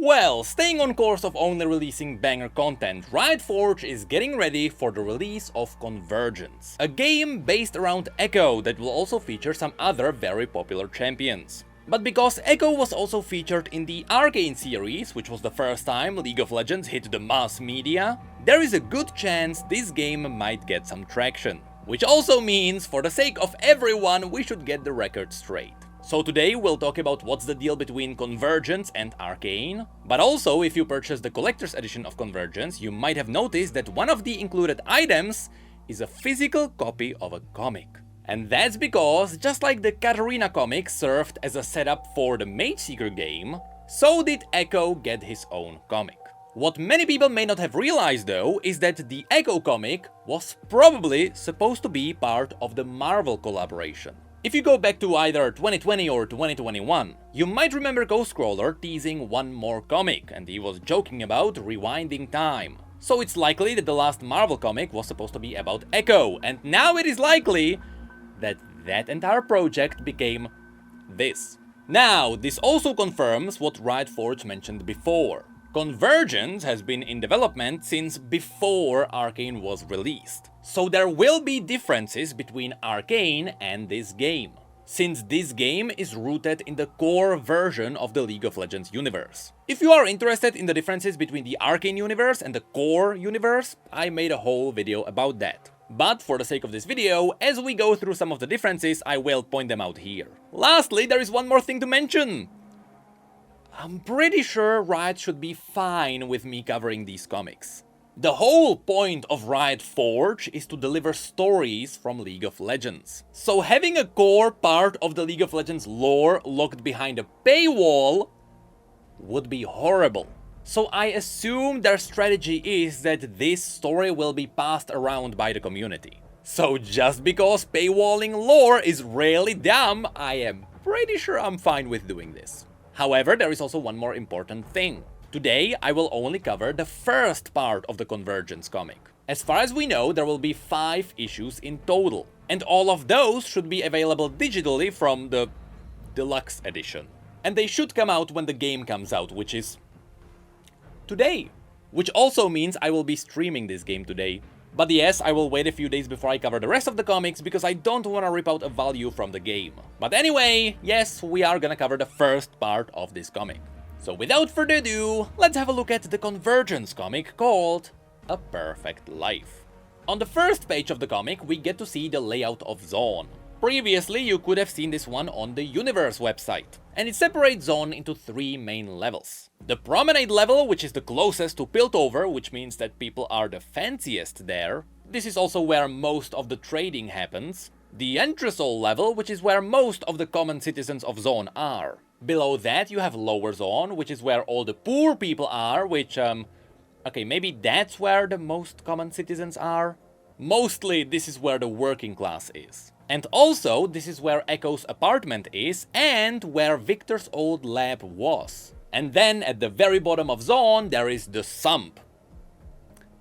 Well, staying on course of only releasing banger content, Riot Forge is getting ready for the release of Convergence, a game based around Ekko that will also feature some other very popular champions. But because Ekko was also featured in the Arcane series, which was the first time League of Legends hit the mass media, there is a good chance this game might get some traction. Which also means, for the sake of everyone, we should get the record straight. So today we'll talk about what's the deal between Convergence and Arcane, but also if you purchase the collector's edition of Convergence, you might have noticed that one of the included items is a physical copy of a comic. And that's because, just like the Katarina comic served as a setup for the Mage Seeker game, so did Ekko get his own comic. What many people may not have realized though, is that the Ekko comic was probably supposed to be part of the Marvel collaboration. If you go back to either 2020 or 2021, you might remember Ghostcrawler teasing one more comic, and he was joking about rewinding time. So it's likely that the last Marvel comic was supposed to be about Ekko, and now it is likely that that entire project became this. Now, this also confirms what Riot Forge mentioned before. Convergence has been in development since before Arcane was released. So there will be differences between Arcane and this game, since this game is rooted in the core version of the League of Legends universe. If you are interested in the differences between the Arcane universe and the core universe, I made a whole video about that. But for the sake of this video, as we go through some of the differences, I will point them out here. Lastly, there is one more thing to mention. I'm pretty sure Riot should be fine with me covering these comics. The whole point of Riot Forge is to deliver stories from League of Legends. So having a core part of the League of Legends lore locked behind a paywall would be horrible. So I assume their strategy is that this story will be passed around by the community. So just because paywalling lore is really dumb, I am pretty sure I'm fine with doing this. However, there is also one more important thing. Today, I will only cover the first part of the Convergence comic. As far as we know, there will be 5 issues in total, and all of those should be available digitally from the deluxe edition. And they should come out when the game comes out, which is today. Which also means I will be streaming this game today. But yes, I will wait a few days before I cover the rest of the comics, because I don't want to rip out a value from the game. But anyway, yes, we are gonna cover the first part of this comic. So without further ado, let's have a look at the Convergence comic called A Perfect Life. On the first page of the comic, we get to see the layout of Zone. Previously, you could have seen this one on the Universe website, and it separates Zone into 3 main levels. The Promenade level, which is the closest to Piltover, which means that people are the fanciest there. This is also where most of the trading happens. The Entresol level, which is where most of the common citizens of Zone are. Below that you have Lower Zone, which is where all the poor people are, which, okay, maybe that's where the most common citizens are? Mostly this is where the working class is. And also, this is where Ekko's apartment is, and where Victor's old lab was. And then, at the very bottom of Zone, there is the Sump.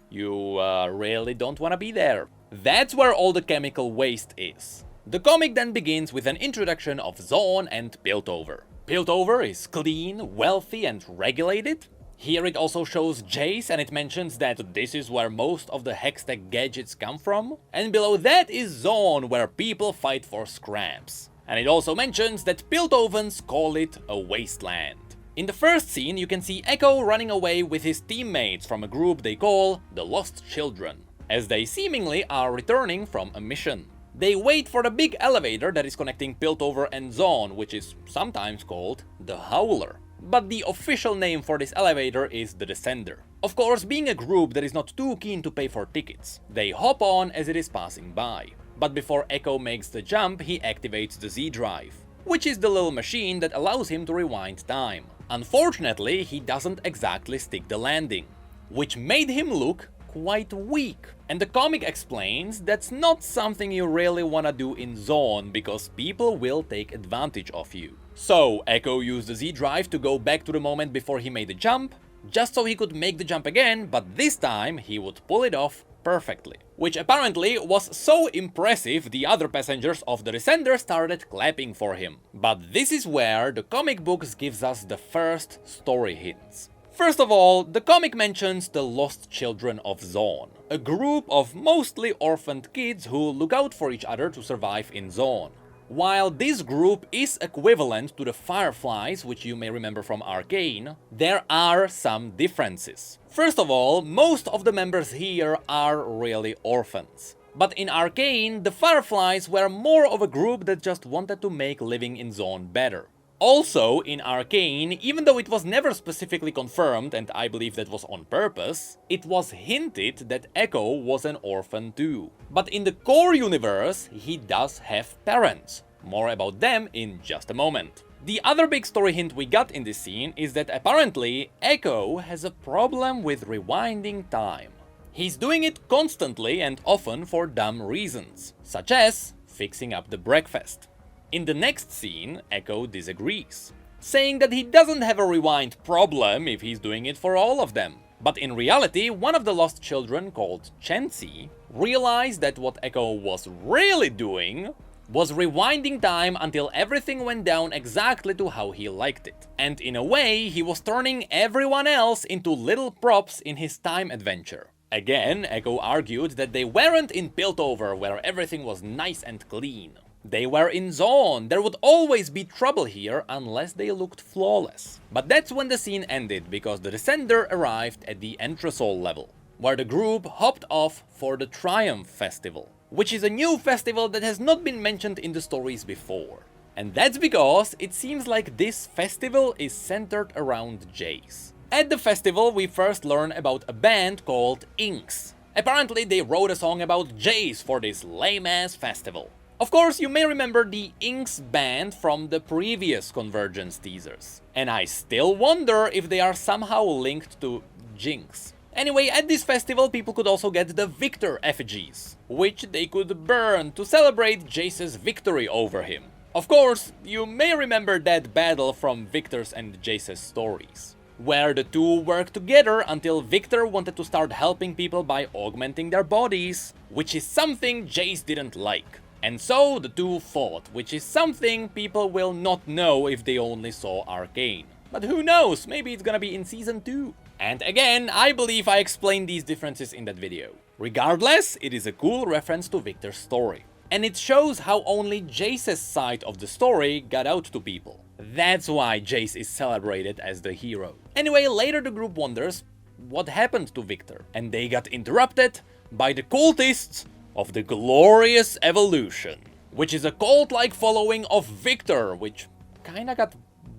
You really don't want to be there. That's where all the chemical waste is. The comic then begins with an introduction of Zone and Piltover. Piltover is clean, wealthy, and regulated. Here it also shows Jace, and it mentions that this is where most of the Hextech gadgets come from. And below that is Zone, where people fight for scraps. And it also mentions that Piltovans call it a wasteland. In the first scene, you can see Ekko running away with his teammates from a group they call the Lost Children, as they seemingly are returning from a mission. They wait for the big elevator that is connecting Piltover and Zone, which is sometimes called the Howler. But the official name for this elevator is the Descender. Of course, being a group that is not too keen to pay for tickets, they hop on as it is passing by. But before Ekko makes the jump, he activates the Z-Drive, which is the little machine that allows him to rewind time. Unfortunately, he doesn't exactly stick the landing, which made him look quite weak. And the comic explains that's not something you really wanna do in Zone, because people will take advantage of you. So Ekko used the Z-Drive to go back to the moment before he made the jump, just so he could make the jump again, but this time he would pull it off perfectly. which apparently was so impressive the other passengers of the Descender started clapping for him. But this is where the comic books gives us the first story hints. First of all, the comic mentions the lost children of Zaun, a group of mostly orphaned kids who look out for each other to survive in Zaun. While this group is equivalent to the Fireflies, which you may remember from Arcane, there are some differences. First of all, most of the members here are really orphans. But in Arcane, the Fireflies were more of a group that just wanted to make living in Zaun better. Also, in Arcane, even though it was never specifically confirmed, and I believe that was on purpose, it was hinted that Ekko was an orphan too. But in the core universe, he does have parents. More about them in just a moment. The other big story hint we got in this scene is that apparently Ekko has a problem with rewinding time. He's doing it constantly and often for dumb reasons, such as fixing up the breakfast. In the next scene, Ekko disagrees, saying that he doesn't have a rewind problem if he's doing it for all of them. But in reality, one of the lost children, called Chancy, realized that what Ekko was really doing was rewinding time until everything went down exactly to how he liked it. And in a way, he was turning everyone else into little props in his time adventure. Again, Ekko argued that they weren't in Piltover, where everything was nice and clean. They were in Zaun. There would always be trouble here unless they looked flawless. But that's when the scene ended, because the Descender arrived at the Entresol level, where the group hopped off for the Triumph Festival, which is a new festival that has not been mentioned in the stories before. And that's because it seems like this festival is centered around Jace. At the festival, we first learn about a band called Inks. Apparently they wrote a song about Jace for this lame-ass festival. Of course, you may remember the Inks band from the previous Convergence teasers. And I still wonder if they are somehow linked to Jinx. Anyway, at this festival people could also get the Victor effigies, which they could burn to celebrate Jace's victory over him. Of course, you may remember that battle from Victor's and Jace's stories, where the two worked together until Victor wanted to start helping people by augmenting their bodies, which is something Jace didn't like. And so the two fought, which is something people will not know if they only saw Arcane. But who knows, maybe it's gonna be in Season 2. And again, I believe I explained these differences in that video. Regardless, it is a cool reference to Victor's story. And it shows how only Jace's side of the story got out to people. That's why Jace is celebrated as the hero. Anyway, later the group wonders what happened to Victor. And they got interrupted by the cultists of the Glorious Evolution, which is a cult-like following of Victor, which kinda got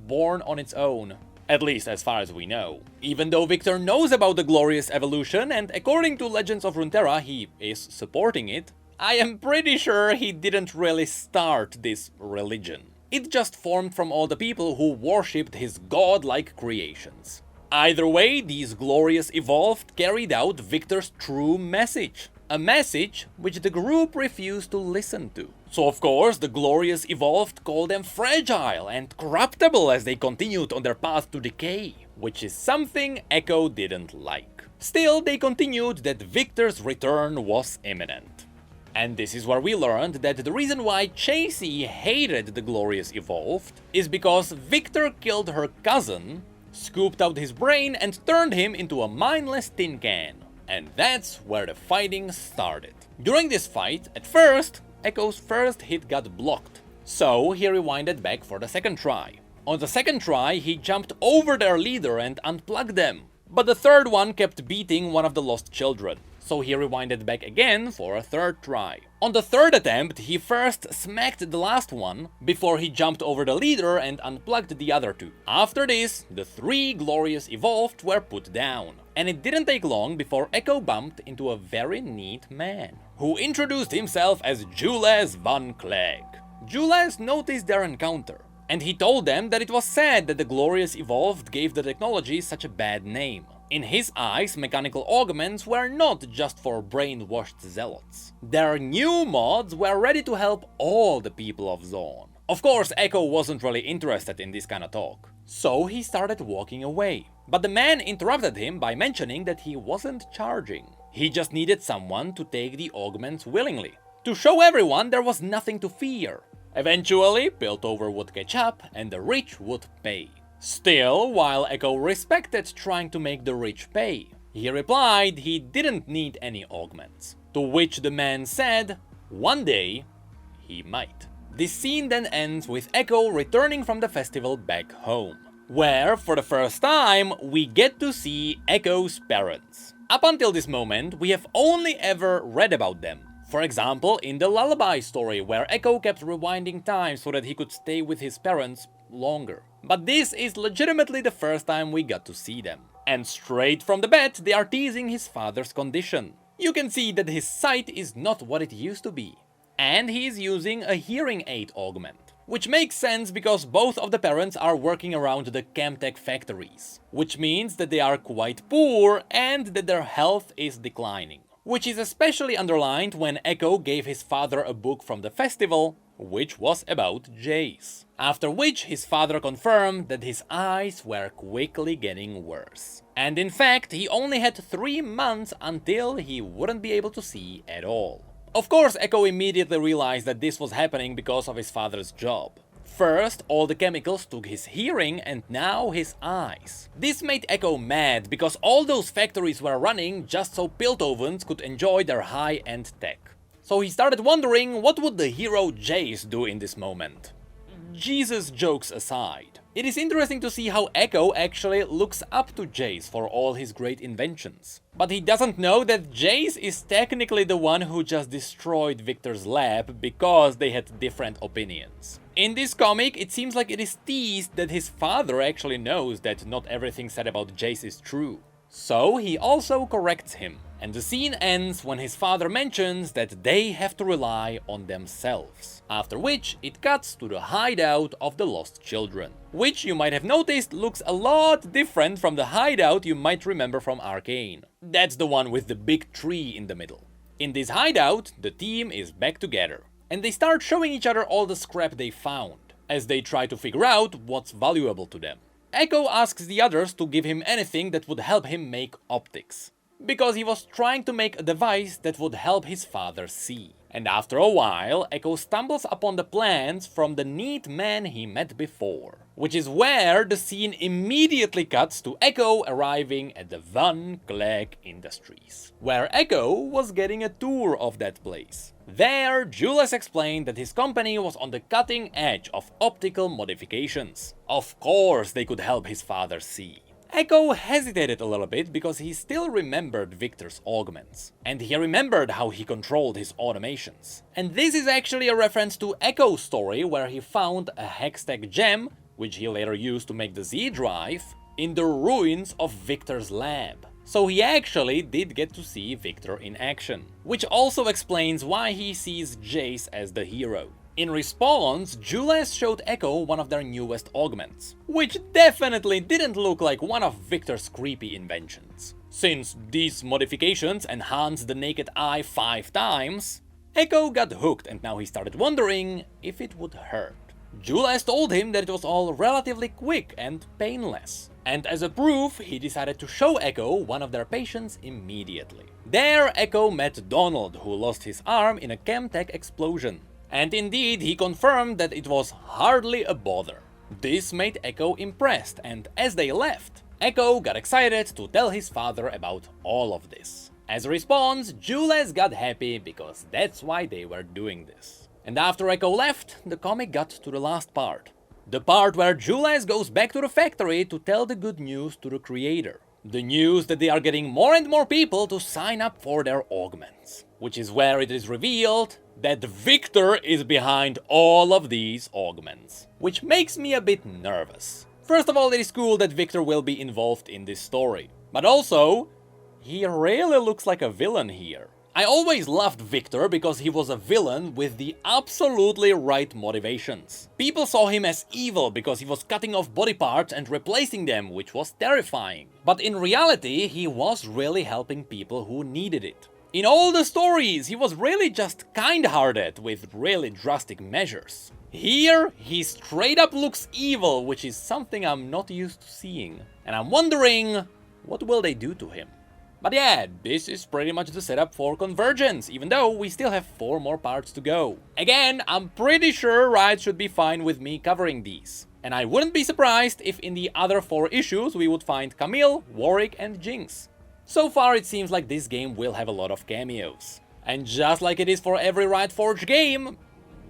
born on its own. At least as far as we know. Even though Victor knows about the Glorious Evolution, and according to Legends of Runeterra he is supporting it, I am pretty sure he didn't really start this religion. It just formed from all the people who worshipped his godlike creations. Either way, these Glorious Evolved carried out Victor's true message. A message which the group refused to listen to. So of course, the Glorious Evolved called them fragile and corruptible as they continued on their path to decay, which is something Ekko didn't like. Still, they continued that Victor's return was imminent. And this is where we learned that the reason why Chasey hated the Glorious Evolved is because Victor killed her cousin, scooped out his brain and turned him into a mindless tin can. And that's where the fighting started. During this fight, at first, Ekko's first hit got blocked, so he rewinded back for the second try. On the second try, he jumped over their leader and unplugged them, but the third one kept beating one of the lost children, so he rewinded back again for a third try. On the third attempt, he first smacked the last one, before he jumped over the leader and unplugged the other two. After this, the three Glorious Evolved were put down. And it didn't take long before Ekko bumped into a very neat man, who introduced himself as Jules van Clegg. Jules noticed their encounter, and he told them that it was sad that the Glorious Evolved gave the technology such a bad name. In his eyes, mechanical augments were not just for brainwashed zealots. Their new mods were ready to help all the people of Zaun. Of course, Ekko wasn't really interested in this kind of talk, so he started walking away. But the man interrupted him by mentioning that he wasn't charging. He just needed someone to take the augments willingly, to show everyone there was nothing to fear. Eventually, Piltover would catch up and the rich would pay. Still, while Ekko respected trying to make the rich pay, he replied he didn't need any augments. To which the man said, one day, he might. This scene then ends with Ekko returning from the festival back home, where, for the first time, we get to see Ekko's parents. Up until this moment, we have only ever read about them. For example, in the Lullaby story, where Ekko kept rewinding time so that he could stay with his parents longer. But this is legitimately the first time we got to see them. And straight from the bat, they are teasing his father's condition. You can see that his sight is not what it used to be. And he is using a hearing aid augment. Which makes sense because both of the parents are working around the Chemtech factories. Which means that they are quite poor and that their health is declining. Which is especially underlined when Ekko gave his father a book from the festival, which was about Jace. After which his father confirmed that his eyes were quickly getting worse. And in fact, he only had 3 months until he wouldn't be able to see at all. Of course, Ekko immediately realized that this was happening because of his father's job. First, all the chemicals took his hearing and now his eyes. This made Ekko mad because all those factories were running just so Piltovans could enjoy their high-end tech. So he started wondering what would the hero Jace do in this moment. Jesus jokes aside, it is interesting to see how Ekko actually looks up to Jace for all his great inventions. But he doesn't know that Jace is technically the one who just destroyed Victor's lab because they had different opinions. In this comic, it seems like it is teased that his father actually knows that not everything said about Jace is true. So he also corrects him. And the scene ends when his father mentions that they have to rely on themselves. After which, it cuts to the hideout of the lost children. Which you might have noticed looks a lot different from the hideout you might remember from Arcane. That's the one with the big tree in the middle. In this hideout, the team is back together. And they start showing each other all the scrap they found, as they try to figure out what's valuable to them. Ekko asks the others to give him anything that would help him make optics, because he was trying to make a device that would help his father see. And after a while, Ekko stumbles upon the plans from the neat man he met before. Which is where the scene immediately cuts to Ekko arriving at the Van Clegg Industries, where Ekko was getting a tour of that place. There, Jules explained that his company was on the cutting edge of optical modifications. Of course they could help his father see. Ekko hesitated a little bit because he still remembered Victor's augments. And he remembered how he controlled his automations. And this is actually a reference to Ekko's story where he found a Hextech gem, which he later used to make the Z-Drive, in the ruins of Victor's lab. So he actually did get to see Victor in action. Which also explains why he sees Jace as the hero. In response, Jules showed Ekko one of their newest augments, which definitely didn't look like one of Victor's creepy inventions. Since these modifications enhanced the naked eye 5 times, Ekko got hooked and now he started wondering if it would hurt. Jules told him that it was all relatively quick and painless. And as a proof, he decided to show Ekko one of their patients immediately. There, Ekko met Donald, who lost his arm in a Chemtech explosion. And indeed, he confirmed that it was hardly a bother. This made Ekko impressed, and as they left, Ekko got excited to tell his father about all of this. As a response, Jules got happy because that's why they were doing this. And after Ekko left, the comic got to the last part. The part where Jules goes back to the factory to tell the good news to the creator. The news that they are getting more and more people to sign up for their augments. Which is where it is revealed that Victor is behind all of these augments. Which makes me a bit nervous. First of all, it is cool that Victor will be involved in this story. But also, he really looks like a villain here. I always loved Victor because he was a villain with the absolutely right motivations. People saw him as evil because he was cutting off body parts and replacing them, which was terrifying. But in reality, he was really helping people who needed it. In all the stories, he was really just kind-hearted with really drastic measures. Here, he straight up looks evil, which is something I'm not used to seeing. And I'm wondering, what will they do to him? But yeah, this is pretty much the setup for Convergence, even though we still have 4 more parts to go. Again, I'm pretty sure Riot should be fine with me covering these. And I wouldn't be surprised if in the other 4 issues we would find Camille, Warwick and Jinx. So far it seems like this game will have a lot of cameos. And just like it is for every Riot Forge game,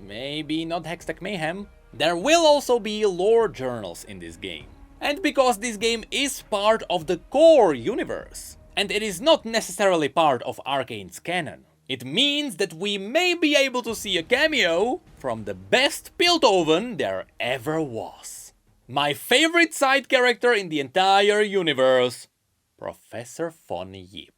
maybe not Hextech Mayhem, there will also be lore journals in this game. And because this game is part of the core universe, and it is not necessarily part of Arcane's canon, it means that we may be able to see a cameo from the best Piltover there ever was. My favorite side character in the entire universe, Professor Von Yip.